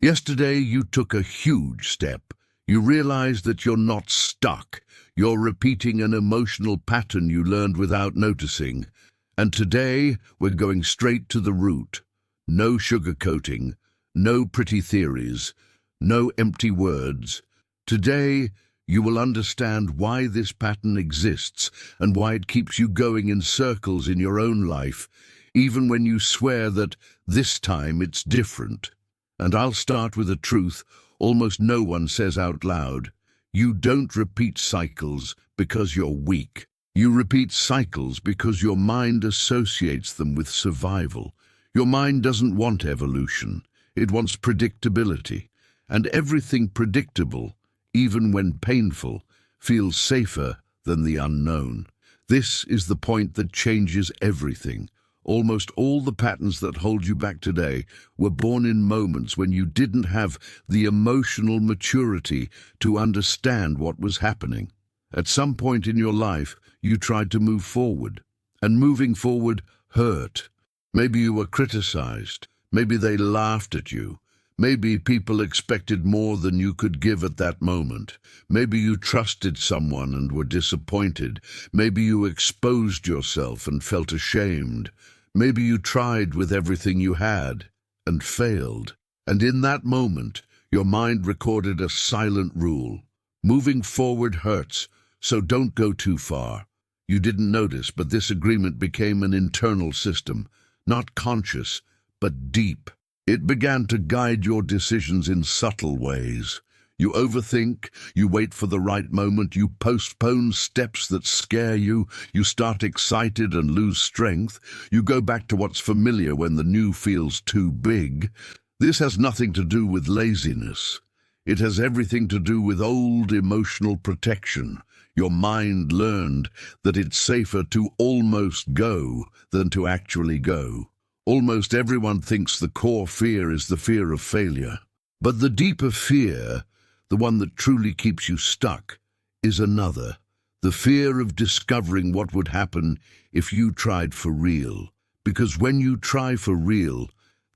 Yesterday you took a huge step. You realize that you're not stuck. You're repeating an emotional pattern you learned without noticing. And today we're going straight to the root. No sugarcoating, no pretty theories, no empty words. Today you will understand why this pattern exists and why it keeps you going in circles in your own life, even when you swear that this time it's different. And I'll start with a truth almost no one says out loud. You don't repeat cycles because you're weak. You repeat cycles because your mind associates them with survival. Your mind doesn't want evolution. It wants predictability. And everything predictable, even when painful, feels safer than the unknown. This is the point that changes everything. Almost all the patterns that hold you back today were born in moments when you didn't have the emotional maturity to understand what was happening. At some point in your life, you tried to move forward, and moving forward hurt. Maybe you were criticized. Maybe they laughed at you. Maybe people expected more than you could give at that moment. Maybe you trusted someone and were disappointed. Maybe you exposed yourself and felt ashamed. Maybe you tried with everything you had and failed. And in that moment, your mind recorded a silent rule. Moving forward hurts, so don't go too far. You didn't notice, but this agreement became an internal system, not conscious, but deep. It began to guide your decisions in subtle ways. You overthink, you wait for the right moment, you postpone steps that scare you, you start excited and lose strength, you go back to what's familiar when the new feels too big. This has nothing to do with laziness. It has everything to do with old emotional protection. Your mind learned that it's safer to almost go than to actually go. Almost everyone thinks the core fear is the fear of failure. But the deeper fear, the one that truly keeps you stuck, is another. The fear of discovering what would happen if you tried for real. Because when you try for real,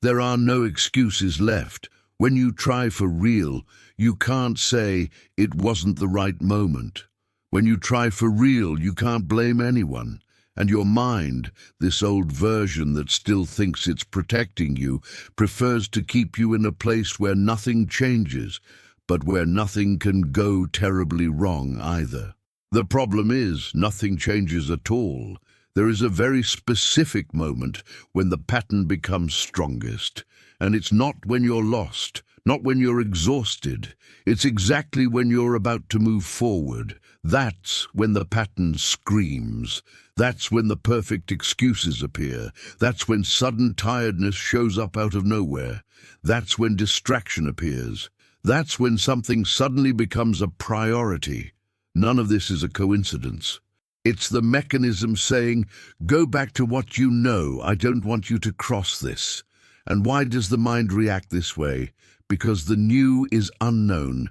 there are no excuses left. When you try for real, you can't say it wasn't the right moment. When you try for real, you can't blame anyone. And your mind, this old version that still thinks it's protecting you, prefers to keep you in a place where nothing changes, but where nothing can go terribly wrong either. The problem is, nothing changes at all. There is a very specific moment when the pattern becomes strongest. And it's not when you're lost, not when you're exhausted. It's exactly when you're about to move forward. That's when the pattern screams. That's when the perfect excuses appear. That's when sudden tiredness shows up out of nowhere. That's when distraction appears. That's when something suddenly becomes a priority. None of this is a coincidence. It's the mechanism saying, go back to what you know. I don't want you to cross this. And why does the mind react this way? Because the new is unknown.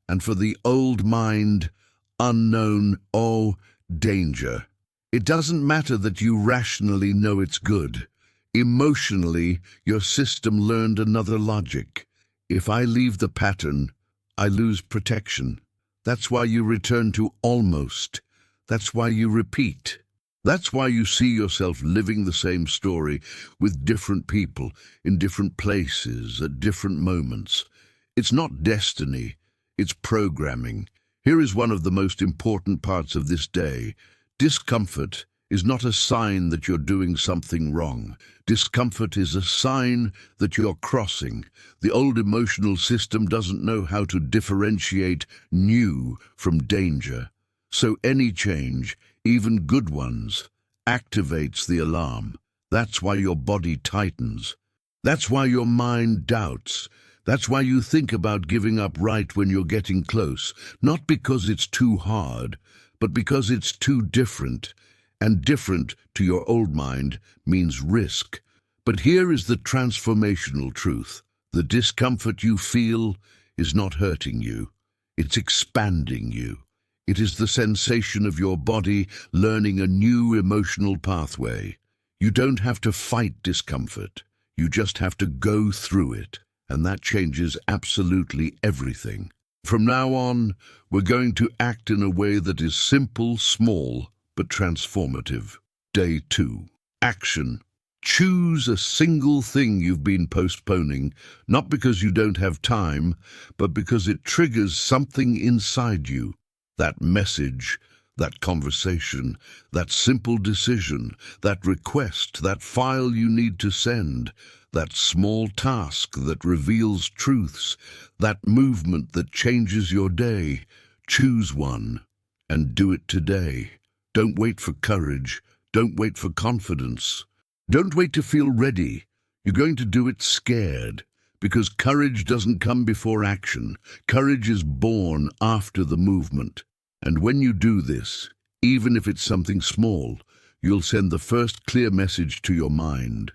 And for the old mind, unknown, danger. It doesn't matter that you rationally know it's good. Emotionally, your system learned another logic. If I leave the pattern, I lose protection. That's why you return to almost. That's why you repeat. That's why you see yourself living the same story with different people, in different places, at different moments. It's not destiny, it's programming. Here is one of the most important parts of this day. Discomfort is not a sign that you're doing something wrong. Discomfort is a sign that you're crossing. The old emotional system doesn't know how to differentiate new from danger. So any change, even good ones, activates the alarm. That's why your body tightens. That's why your mind doubts. That's why you think about giving up right when you're getting close. Not because it's too hard, but because it's too different. And different to your old mind means risk. But here is the transformational truth. The discomfort you feel is not hurting you. It's expanding you. It is the sensation of your body learning a new emotional pathway. You don't have to fight discomfort. You just have to go through it. and that changes absolutely everything. From now on, we're going to act in a way that is simple, small, but transformative. Day 2. Action. Choose a single thing you've been postponing, not because you don't have time, but because it triggers something inside you. That message, that conversation, that simple decision, that request, that file you need to send, that small task that reveals truths, that movement that changes your day. Choose one and do it today. Don't wait for courage. Don't wait for confidence. Don't wait to feel ready. You're going to do it scared, because courage doesn't come before action. Courage is born after the movement. And when you do this, even if it's something small, you'll send the first clear message to your mind.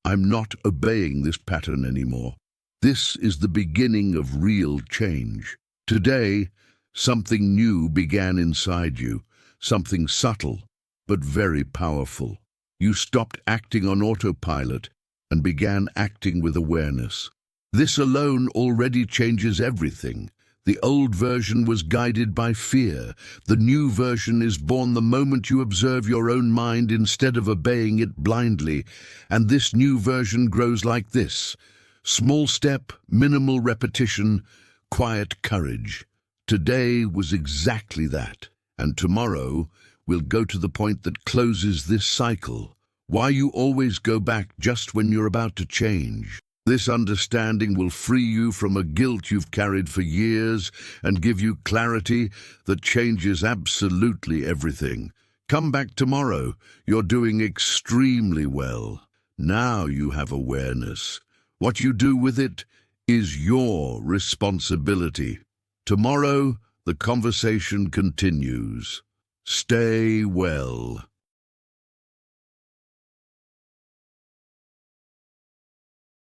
I'm not obeying this pattern anymore. This is the beginning of real change. Today, something new began inside you, something subtle, but very powerful. You stopped acting on autopilot and began acting with awareness. This alone already changes everything. The old version was guided by fear. The new version is born the moment you observe your own mind instead of obeying it blindly. And this new version grows like this: small step, minimal repetition, quiet courage. Today was exactly that. And tomorrow we'll go to the point that closes this cycle. Why you always go back just when you're about to change. This understanding will free you from a guilt you've carried for years and give you clarity that changes absolutely everything. Come back tomorrow. You're doing extremely well. Now you have awareness. What you do with it is your responsibility. Tomorrow, the conversation continues. Stay well.